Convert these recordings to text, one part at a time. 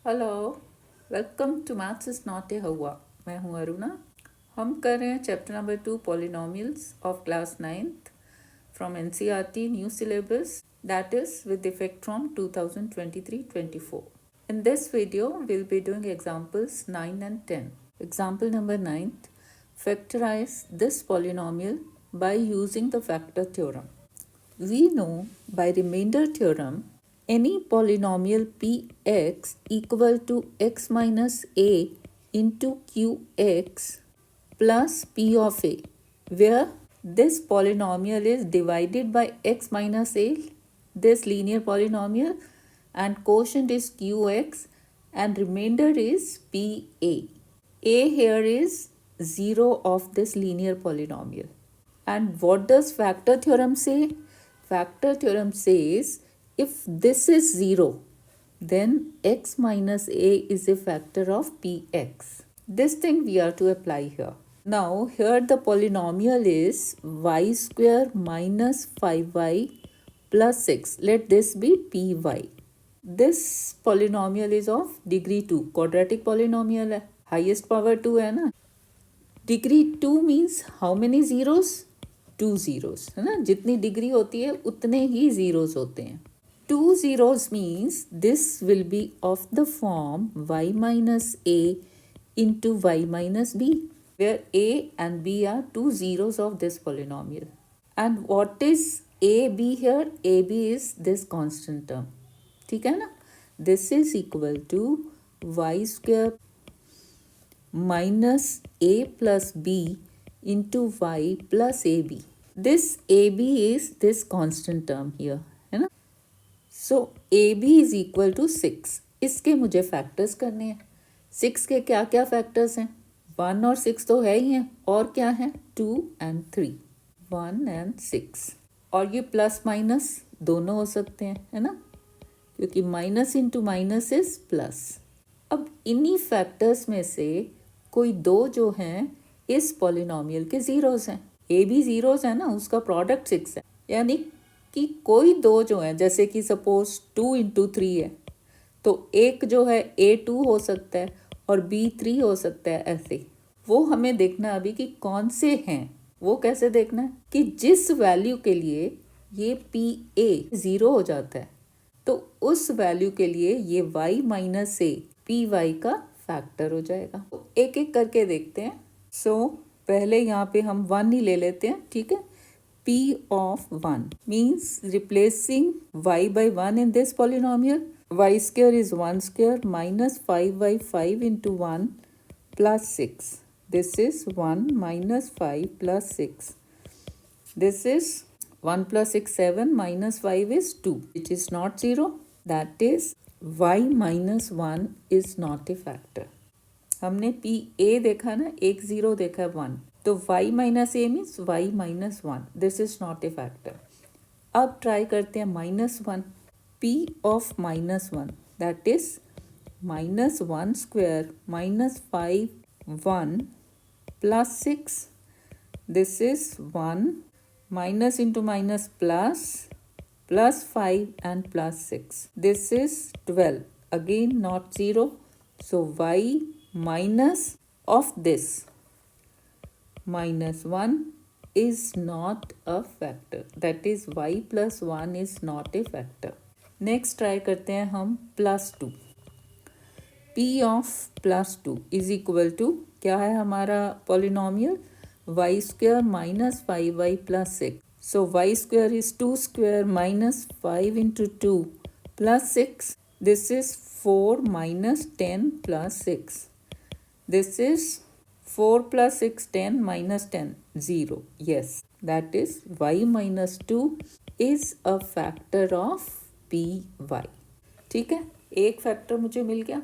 Hello, welcome to maths is not a हवा। मैं हूँ अरुणा। हम कर रहे हैं chapter number 2 polynomials of class 9th from NCERT new syllabus that is with effect from 2023-24. In this video, we'll be doing examples 9 and 10. Example number 9, factorize this polynomial by using the factor theorem. We know by remainder theorem any polynomial px equal to x minus a into qx plus p of a, where this polynomial is divided by x minus a, this linear polynomial, and quotient is qx and remainder is pa. A here is 0 of this linear polynomial. And what does factor theorem say? Factor theorem says if this is 0, then x minus a is a factor of px. This thing we are to apply here. Now here the polynomial is y square minus 5y plus 6. Let this be py. This polynomial is of degree 2. Quadratic polynomial है, highest power 2 है ना. Degree 2 means how many zeros? 2 zeros है ना. जितनी degree होती है उतने ही zeros होते हैं. 2 zeros means this will be of the form y minus a into y minus b, where a and b are 2 zeros of this polynomial. And what is a b here? A b is this constant term. ठीक है ना. This is equal to y square minus a plus b into y plus ab. This ab is this constant term here है ना. So ab is equal to 6. इसके मुझे factors करने हैं. 6 के क्या क्या फैक्टर्स हैं? 1 और 6 तो है ही हैं, और क्या है? 2 and 3. 1 and 6. और ये प्लस माइनस दोनों हो सकते हैं है ना, क्योंकि minus into minus is plus. अब इन्हीं फैक्टर्स में से कोई दो जो हैं इस पॉलिनोमियल के जीरोस हैं. ए भी जीरोस है ना, उसका प्रोडक्ट 6 है. यानी कि कोई दो जो हैं, जैसे कि सपोज 2 इंटू 3 है, तो एक जो है A2 हो सकता है और B3 हो सकता है. ऐसे वो हमें देखना अभी कि कौन से हैं. वो कैसे देखना है कि जिस वैल्यू के लिए ये PA 0 हो जाता है, तो उस वैल्यू के लिए ये y माइनस ए PY का फैक्टर हो जाएगा. तो एक एक करके देखते हैं. सो पहले यहाँ पे हम 1 ही ले लेते हैं. ठीक है. P of 1 means replacing y by 1 in this polynomial. Y square is 1 square minus 5y 5 into 1 plus 6. This is 1 minus 5 plus 6. This is 1 plus 6 7 minus 5 is 2, which is not 0. That is y minus 1 is not a factor. हमने P A देखा ना, एक 0 देखा 1, तो y minus A means y minus 1. This is not A factor. अब try करते हैं minus 1. p of minus 1 that is minus 1 square minus 5 1 plus 6. This is 1 minus into minus plus plus 5 and plus 6. This is 12. Again not 0. So y minus of this minus 1 is not a factor. That is y plus 1 is not a factor. Next try करते हैं हम plus 2. p of plus 2 is equal to क्या है हमारा polynomial? y square minus 5y plus 6. So y square is 2 square minus 5 into 2 plus 6. This is 4 minus 10 plus 6. This is 4 plus 6 10 minus 10 0. Yes, that is y minus 2 is a factor of py. ठीक है, एक factor मुझे मिल गया.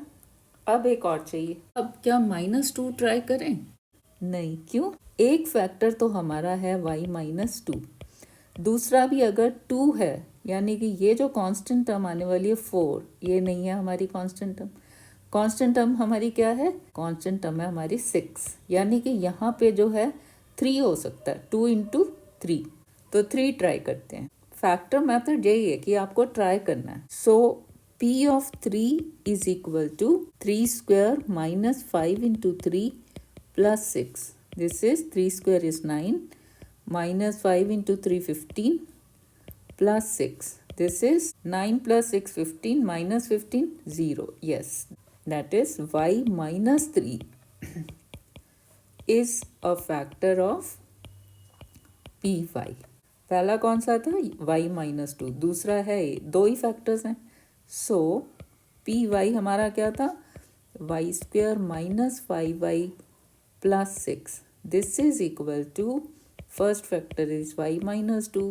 अब एक और चाहिए. अब क्या माइनस 2 ट्राई करें? नहीं. क्यों? एक फैक्टर तो हमारा है y माइनस 2. दूसरा भी अगर 2 है, यानी कि ये जो कांस्टेंट टर्म आने वाली है 4, ये नहीं है हमारी कांस्टेंट टर्म. कांस्टेंट टर्म हमारी क्या है? कांस्टेंट टर्म है हमारी 6. यानी कि यहाँ पे जो है 3 हो सकता है. 2 इंटू 3, तो 3 ट्राई करते हैं. फैक्टर मेथड यही है कि आपको ट्राई करना है. सो P of 3 is equal to 3 square minus 5 into 3 plus 6. This is 3 square is 9 minus 5 into 3 15 plus 6. This is 9 plus 6 15 minus 15 0. Yes, that is y minus 3 is a factor of py. पहला कौन सा था y minus 2, दूसरा है दो ही factors हैं. सो P Y हमारा क्या था y square minus 5y plus 6. This is equal to first factor is y minus 2,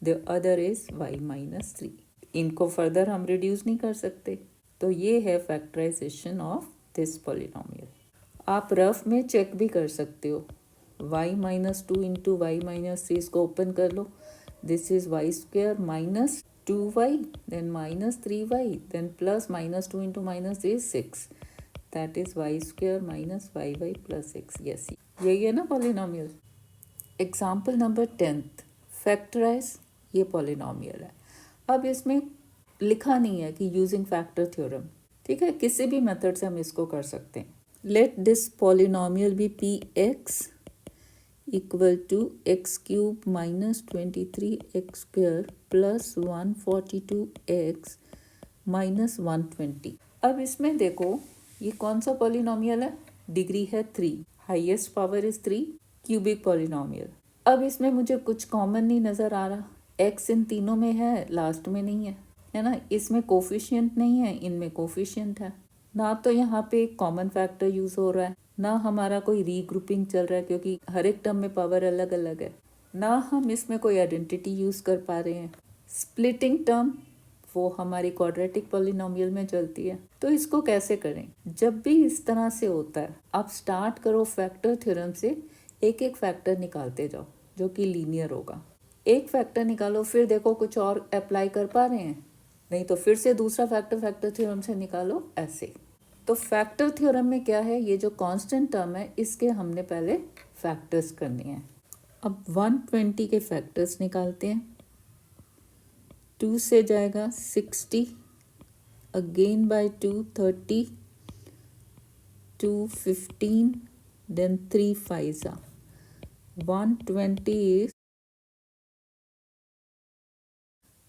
the other is y minus 3. इनको फर्दर हम रिड्यूस नहीं कर सकते. तो ये है फैक्टराइजेशन ऑफ दिस पॉलिनोमियल. आप रफ में चेक भी कर सकते हो. y minus 2 into y minus 3 इसको ओपन कर लो. This is y square minus 2y then minus 3y then plus minus 2 into minus 3 is 6. That is y square minus 5y plus 6. Yes, यही है ना polynomial. Example number 10th, factorise ये polynomial है. अब इसमें लिखा नहीं है कि यूजिंग फैक्टर थ्योरम. ठीक है, किसी भी मेथड से हम इसको कर सकते हैं. Let this polynomial be p x equal to x cube minus 23x square plus 142x minus 120. अब इसमें देखो ये कौन सा पॉलिनोमियल है. डिग्री है 3, highest power is 3, cubic polynomial. अब इसमें मुझे कुछ कॉमन नहीं नज़र आ रहा. x इन तीनों में है, लास्ट में नहीं है, है ना. इसमें कोफिशिएंट नहीं है, इनमें कोफिशिएंट है. ना तो यहाँ पे कॉमन फैक्टर यूज हो रहा है, ना हमारा कोई रीग्रुपिंग चल रहा है क्योंकि हर एक टर्म में पावर अलग अलग है. ना हम इसमें कोई आइडेंटिटी यूज कर पा रहे हैं. स्प्लिटिंग टर्म वो हमारी क्वाड्रेटिक पॉलिनोमियल में चलती है. तो इसको कैसे करें. जब भी इस तरह से होता है आप स्टार्ट करो फैक्टर थ्योरम से, एक एक फैक्टर निकालते जाओ जो कि लीनियर होगा. एक फैक्टर निकालो, फिर देखो कुछ और अप्लाई कर पा रहे हैं, नहीं तो फिर से दूसरा फैक्टर थ्योरम से निकालो. ऐसे तो फैक्टर थ्योरम में क्या है, ये जो कांस्टेंट टर्म है इसके हमने पहले फैक्टर्स करने हैं. अब 120 के फैक्टर्स निकालते हैं. 2 से जाएगा 60, अगेन बाय 2 30, 2 15, देन 3 5 120 इज.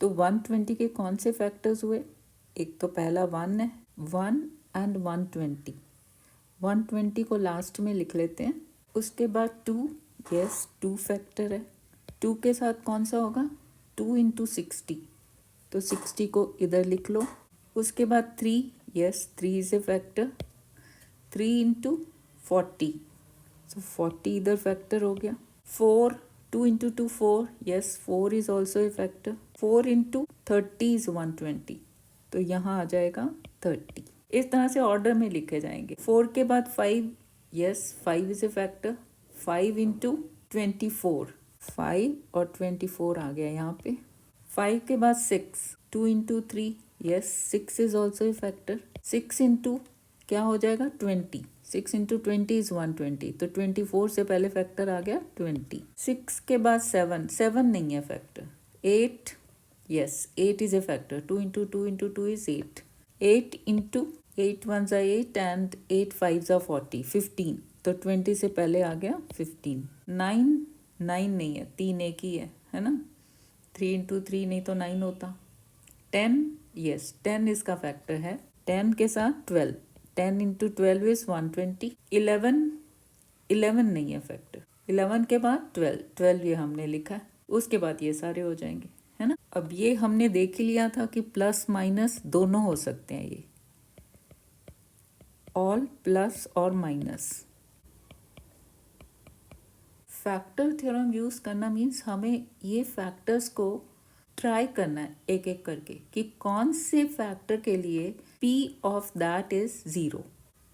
तो 120 के कौन से फैक्टर्स हुए. एक तो पहला 1 है, 1 एंड 120. 120 को लास्ट में लिख लेते हैं. उसके बाद 2, यस 2 फैक्टर है. 2 के साथ कौन सा होगा 2 इंटू 60, तो 60 को इधर लिख लो. उसके बाद 3, yes 3 is a factor. 3 into 40, सो 40 इधर फैक्टर हो गया. 4, 2 into 2 4, yes 4 is also a factor. 4 into 30 is 120, तो यहाँ आ जाएगा 30. इस तरह से ऑर्डर में लिखे जाएंगे. 4 के बाद 5, yes 5 is a factor. 5 into 24, 5 और 24 आ गया यहाँ पे. 5 के बाद 6, 2 into 3, yes 6 is also a factor. 6 into क्या हो जाएगा 20, 6 इंटू 20 इज 120, तो 24 से पहले फैक्टर आ गया 20. 6 के बाद 7, 7 नहीं है factor. 8, yes 8 is a factor. 2 into 2 into 2 is 8. 8 into 8 1 जा 8 एंड 8 5 जा 40, 15, तो 20 से पहले आ गया 15. 9 9 नहीं है, 3 एक ही है ना. 3 इंटू 3 नहीं तो 9 होता. 10, यस 10 इसका फैक्टर है. 10 के साथ 12, 10 इंटू 12 इज 120. 11 नहीं है फैक्टर. 11 के बाद 12 ये हमने लिखा है. उसके बाद ये सारे हो जाएंगे, है ना. अब ये हमने देख ही लिया था कि प्लस माइनस दोनों हो सकते हैं. ये ऑल प्लस और माइनस. फैक्टर थ्योरम यूज करना मीन्स हमें ये फैक्टर्स को ट्राई करना है एक एक करके कि कौन से फैक्टर के लिए p ऑफ दैट इज 0.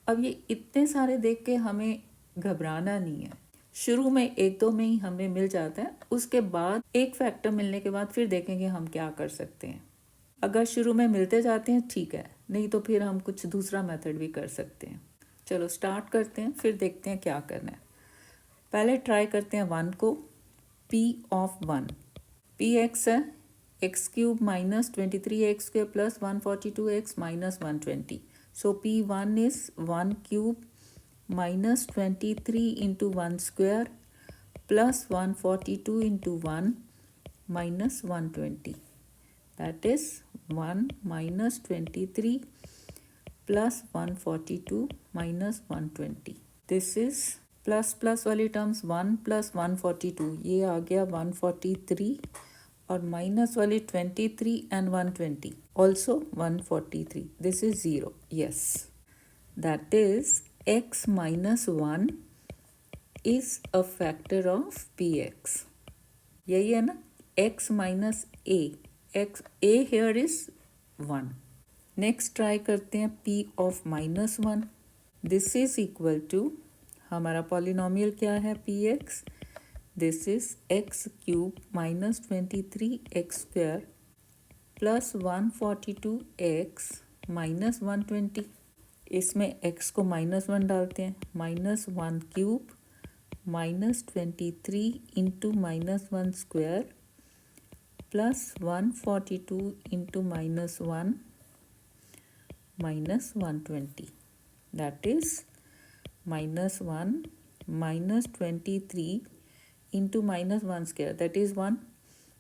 अब ये इतने सारे देख के हमें घबराना नहीं है. शुरू में एक दो में ही हमें मिल जाता है. उसके बाद एक फैक्टर मिलने के बाद फिर देखेंगे हम क्या कर सकते हैं. अगर शुरू में मिलते जाते हैं ठीक है, नहीं तो फिर हम कुछ दूसरा मेथड भी कर सकते हैं. चलो स्टार्ट करते हैं, फिर देखते हैं क्या करना है. पहले ट्राई करते हैं 1 को. p ऑफ 1, p x है, x cube minus 23x square plus 142x minus 120. So P1 is 1 cube minus 23 into 1 square plus 142 into 1 minus 120. That is 1 minus 23 plus 142 minus 120. This is plus plus वाली terms 1 plus 142, ये आ गया 143 और minus वाली 23 and 120 also 143. This is 0. Yes, that is x minus 1 is a factor of px. यही है ना, x minus a. a here is 1. Next try करते हैं p of minus 1. This is equal to, हमारा पॉलिनोमियल क्या है px. This is x cube minus 23x square plus 142x minus 120. इसमें x को -1 डालते हैं, -1 cube minus 23 into -1 square plus 142 into -1 minus 120. That is -1 minus 23 into -1 square, that is 1.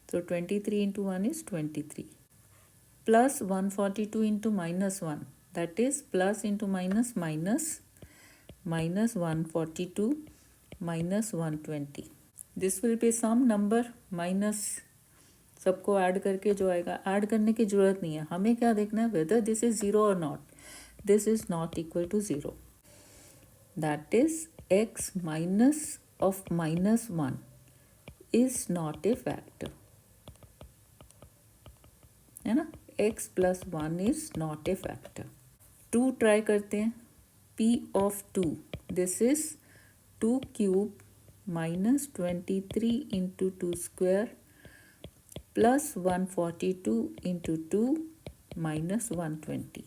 So 23 into 1 is 23. Plus 142 into -1, that is plus into minus minus minus 142 minus 120. This will be some number minus सबको add करके जो आएगा. Add करने की ज़रूरत नहीं है, हमें क्या देखना है, whether this is 0 or not. This is not equal to 0. That is x minus of -1 is not a factor, है ना. x plus 1 is not a factor. 2 try करते हैं. p of 2, this is 2 cube minus 23 into 2 square plus 142 into 2 minus 120.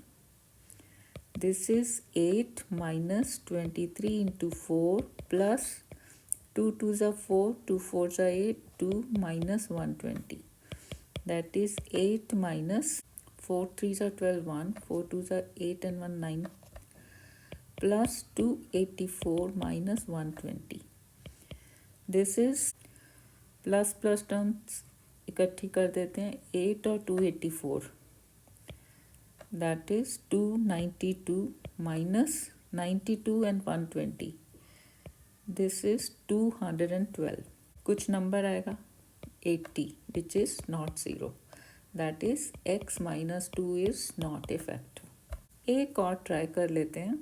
This is 8 minus 23 into 4 plus 2 2s are 4, 2 4s are 8, 2 minus 120. That is 8 minus 4 3s are 12, 1, 4 2s are 8 and 1 9 plus 284 minus 120. This is plus plus terms इकट्ठी कर देते हैं. 8 और 284, that is 292 minus 92 and 120. This is 212. कुछ number आएगा 80, which is not 0. That is x minus 2 is not a factor. एक और try कर लेते हैं,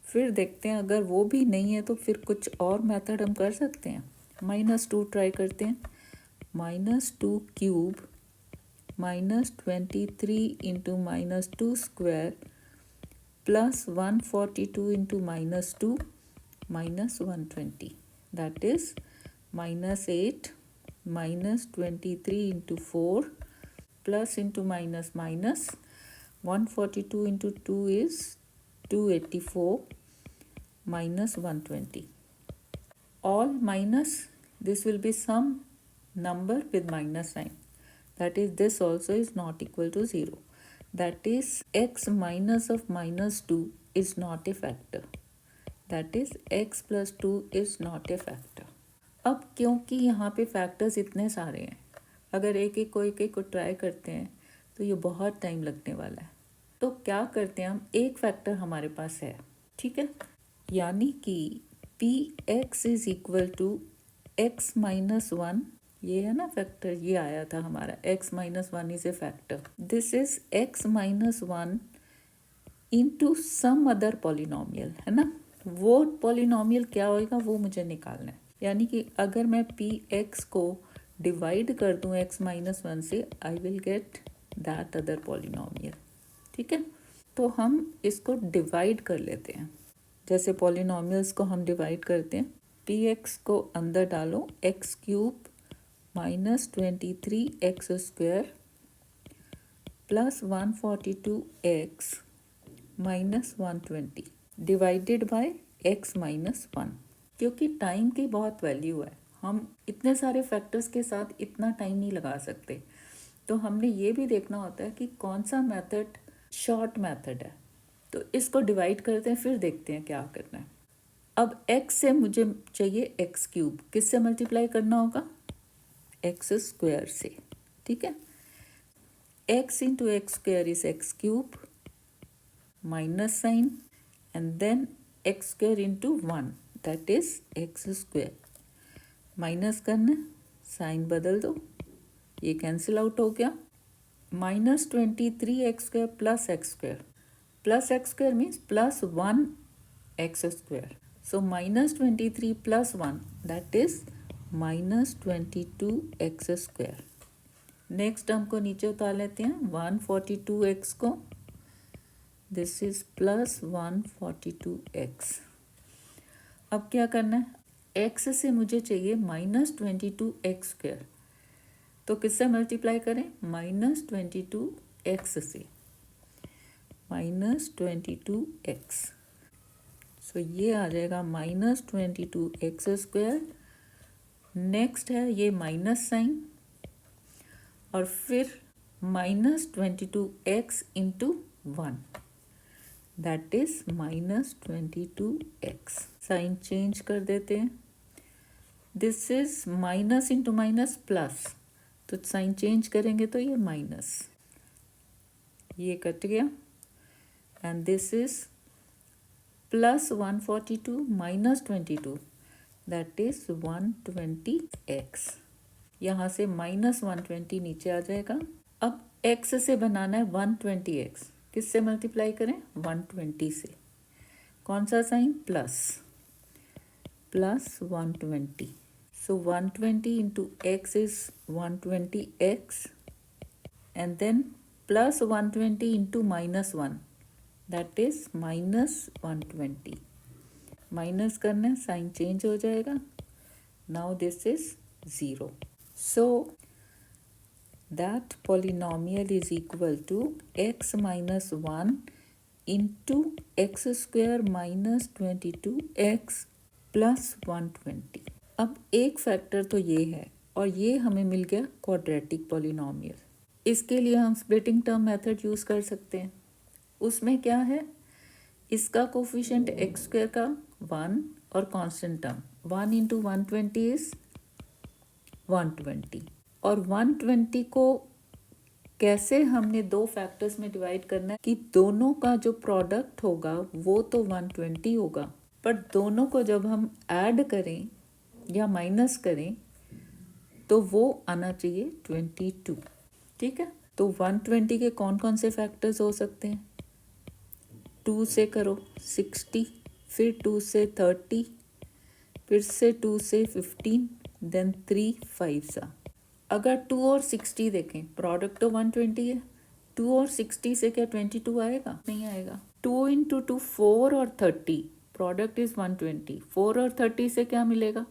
फिर देखते हैं. अगर वो भी नहीं है तो फिर कुछ और मेथड हम कर सकते हैं. -2 ट्राई करते हैं. -2 cube minus 23 into -2 square plus 142 into -2 minus 120. That is -8 minus 23 into 4 plus into minus minus 142 into 2 is 284 minus 120. All minus, this will be some number with minus sign. That is, this also is not equal to 0. That is, x minus of -2 is not a factor. That is, x plus 2 is not a factor. अब क्योंकि यहाँ पे factors इतने सारे हैं, अगर एक एक को ट्राई करते हैं तो ये बहुत टाइम लगने वाला है. तो क्या करते हैं हम, एक फैक्टर हमारे पास है, ठीक है, यानी कि px is equal to x minus 1. ये है ना फैक्टर, ये आया था हमारा x minus 1 is a factor. This is x minus 1 into some other polynomial, है ना. वो पॉलिनोमियल क्या होएगा वो मुझे निकालना है. यानी कि अगर मैं px को डिवाइड कर दूं x minus 1 से, I will get that other polynomial. ठीक है, तो हम इसको डिवाइड कर लेते हैं. जैसे पॉलिनोमियल्स को हम डिवाइड करते हैं. px को अंदर डालो, x cube minus 23x square plus 142x minus 120 divided by x minus 1. क्योंकि टाइम की बहुत वैल्यू है, हम इतने सारे फैक्टर्स के साथ इतना टाइम नहीं लगा सकते. तो हमने ये भी देखना होता है कि कौन सा मेथड शॉर्ट मेथड है। तो इसको डिवाइड करते हैं, फिर देखते हैं क्या करना है। अब x से मुझे चाहिए x क्यूब, किससे मल्टीप्लाई करना होगा? एक्स स्क्वायर से, ठीक है। x into x square is x cube minus sign and then x square into 1 that is x square. Minus करना, साइन बदल दो, ये कैंसिल आउट हो गया। -23x² plus x square, plus x square means plus 1 x square. So -23 plus 1 that is -22x square। Next term को नीचे उतार लेते हैं, 142x को, दिस इज प्लस 142x। अब क्या करना है, x से मुझे चाहिए -22x स्क्वायर, तो किससे मल्टीप्लाई करें? -22x से, -22x। सो ये आ जाएगा -22x स्क्वायर। नेक्स्ट है ये माइनस साइन और फिर -22x into 1 that is -22x। Sign change कर देते हैं, this is minus into minus plus, तो साइन चेंज करेंगे तो ये माइनस, ये कट गया and this is plus 142 minus 22 that is 120x। यहाँ से -120 नीचे आ जाएगा। अब x से बनाना है 120x, किससे मल्टीप्लाई करें? 120 से। कौन सा sign? Plus, plus 120। So 120 into x is 120x and then plus 120 into -1 that is -120। Minus करना है, साइन चेंज हो जाएगा, now this is 0। So that polynomial is equal to x minus 1 into x square minus 22x plus 120। अब एक factor तो ये है और ये हमें मिल गया क्वाड्रेटिक पॉलिनोमियल। इसके लिए हम स्प्लिटिंग टर्म मेथड यूज़ कर सकते हैं। उसमें क्या है, इसका कोफिशिएंट एक्स स्क्वायर का 1 और कांस्टेंट टर्म 1 इंटू 120 इज 120। और 120 को कैसे हमने दो फैक्टर्स में डिवाइड करना है कि दोनों का जो प्रोडक्ट होगा वो तो 120 होगा, पर दोनों को जब हम ऐड करें या माइनस करें तो वो आना चाहिए 22, ठीक है। तो 120 के कौन कौन से फैक्टर्स हो सकते हैं? 2 से करो 60, फिर 2 से 30, फिर से 2 से 15, देन 3 5 सा। अगर 2 और 60 देखें, प्रोडक्ट तो 120 है, 2 और 60 से क्या 22 आएगा? नहीं आएगा। 2 इंटू 2 4 और 30, प्रोडक्ट इज 120। 4 और 30 से क्या मिलेगा?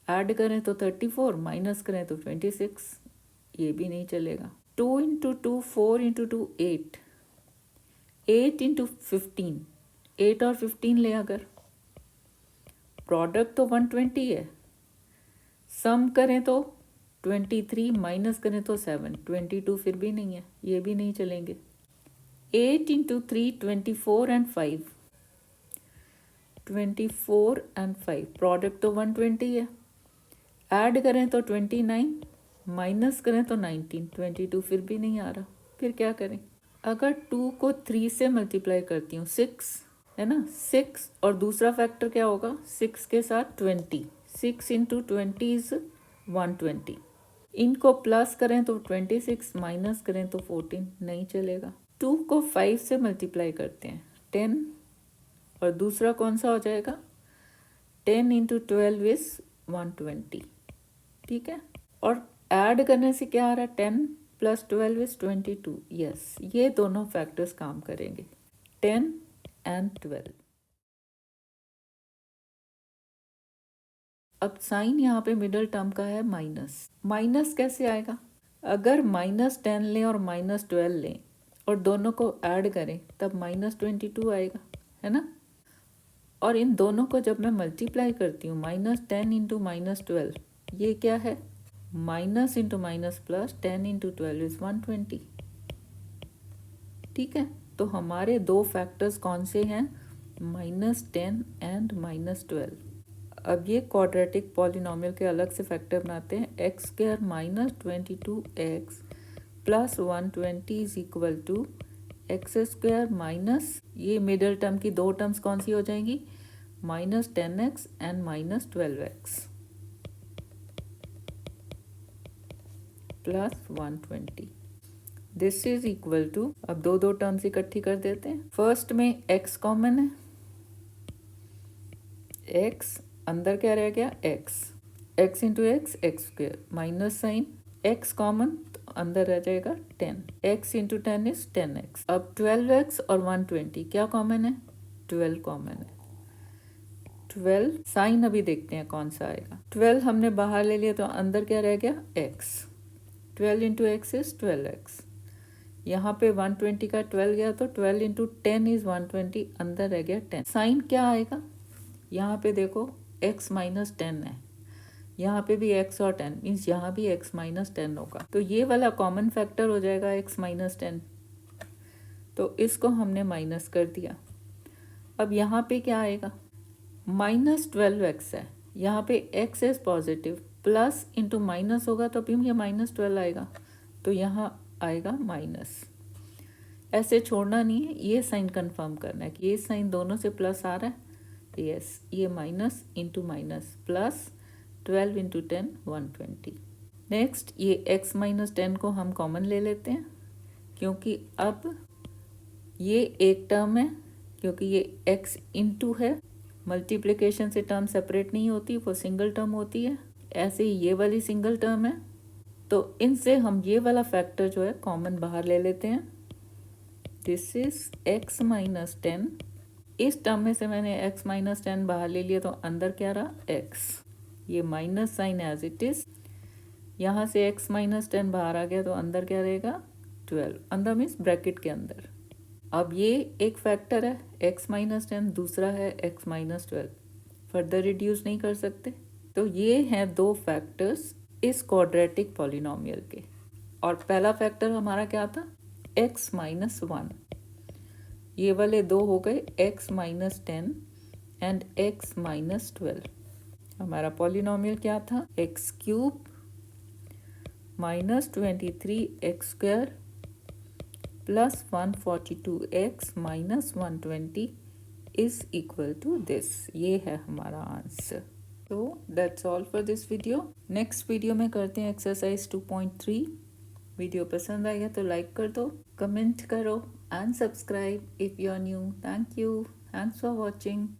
ऐड करें तो 34, माइनस करें तो 26, ये भी नहीं चलेगा। 2 इंटू 2 4 इंटू 2 8, 8 इंटू 15, 8 और 15 ले, अगर प्रोडक्ट तो 120 है, सम करें तो 23, माइनस करें तो 7, 22 फिर भी नहीं है, ये भी नहीं चलेंगे। 8 इंटू 3 24 एंड 5, 24 एंड 5, प्रोडक्ट तो 120 है, ऐड करें तो 29, माइनस करें तो 19, 22 फिर भी नहीं आ रहा, फिर क्या करें? अगर 2 को 3 से मल्टीप्लाई करती हूँ 6 है ना, 6 और दूसरा फैक्टर क्या होगा 6 के साथ 20, 6 इंटू 20 इज 120। इनको प्लस करें तो 26, माइनस करें तो 14, नहीं चलेगा। 2 को 5 से मल्टीप्लाई करते हैं 10, और दूसरा कौन सा हो जाएगा 10 इंटू 12 इज 120, ठीक है। और ऐड करने से क्या आ रहा है 10 प्लस 12 इज 22, यस, ये दोनों फैक्टर्स काम करेंगे 10 एंड 12। अब साइन यहाँ पे मिडल टर्म का है माइनस, माइनस कैसे आएगा? अगर -10 लें और -12 लें और दोनों को ऐड करें तब -22 आएगा, है ना। और इन दोनों को जब मैं मल्टीप्लाई करती हूँ -10 इंटू -12, ये क्या है minus into minus plus 10 into 12 is 120। ठीक है, तो हमारे दो फैक्टर्स कौन से हैं, -10 एंड -12। अब ये क्वाड्रेटिक पॉलिनोमियल के अलग से फैक्टर बनाते हैं। X square minus 22x plus 120 is equal to x square minus, ये मिडल टर्म की दो टर्म्स कौन सी हो जाएंगी, -10x and -12x plus 120। This is equal to, अब दो दो टर्म्स इकट्ठी कर देते हैं। फर्स्ट में x कॉमन है, x अंदर क्या रह गया, x into x square minus sign, x common तो अंदर रह जाएगा 10, x इंटू 10 इज 10x। अब 12x और 120 क्या कॉमन है, 12 कॉमन है। 12 साइन अभी देखते हैं कौन सा आएगा, 12 हमने बाहर ले लिया तो अंदर क्या रह गया, x। 12 into x is 12x। यहाँ पे 120 का 12 गया तो 12 इंटू 10 इज 120, अंदर रह गया 10। साइन क्या आएगा, यहाँ पे देखो x माइनस 10 है, यहाँ पे भी x और 10 मीन्स यहाँ भी x माइनस 10 होगा, तो ये वाला कॉमन फैक्टर हो जाएगा x माइनस 10, तो इसको हमने माइनस कर दिया। अब यहाँ पे क्या आएगा, -12x है, यहाँ पे x is positive, plus into minus होगा तो भी ये -12 आएगा, तो यहाँ आएगा माइनस। ऐसे छोड़ना नहीं है, ये साइन कंफर्म करना है कि ये साइन दोनों से प्लस आ रहा है, यस, ये minus into minus plus 12 into 10 120। Next ये x माइनस 10 को हम कॉमन ले लेते हैं, क्योंकि अब ये एक टर्म है, क्योंकि ये x इंटू है, मल्टीप्लिकेशन से टर्म सेपरेट नहीं होती, वो सिंगल टर्म होती है। ऐसे ही ये वाली सिंगल टर्म है, तो इनसे हम ये वाला फैक्टर जो है कॉमन बाहर ले लेते हैं। दिस इज x माइनस 10, इस टर्म में से मैंने x माइनस 10 बाहर ले लिया तो अंदर क्या रहा, x, ये minus sign as it is, यहाँ से x माइनस 10 बाहर आ गया तो अंदर क्या रहेगा, 12, अंदर मीन्स ब्रैकेट के अंदर। अब ये एक फैक्टर है x माइनस 10, दूसरा है x माइनस 12, फर्दर रिड्यूस नहीं कर सकते, तो ये हैं दो फैक्टर्स इस क्वाड्रेटिक पॉलिनोमियल के। और पहला फैक्टर हमारा क्या था, x माइनस 1, ये वाले दो हो गए x minus 10 and x minus 12। हमारा पॉलिनोमियल क्या था, x cube minus 23x square plus 142x minus 120 is equal to this, ये है हमारा आंसर। तो that's all for this video. Next video में करते हैं एक्सरसाइज 2.3। वीडियो पसंद आएगा तो लाइक कर दो, कमेंट करो and subscribe if you are new. Thank you, thanks for watching.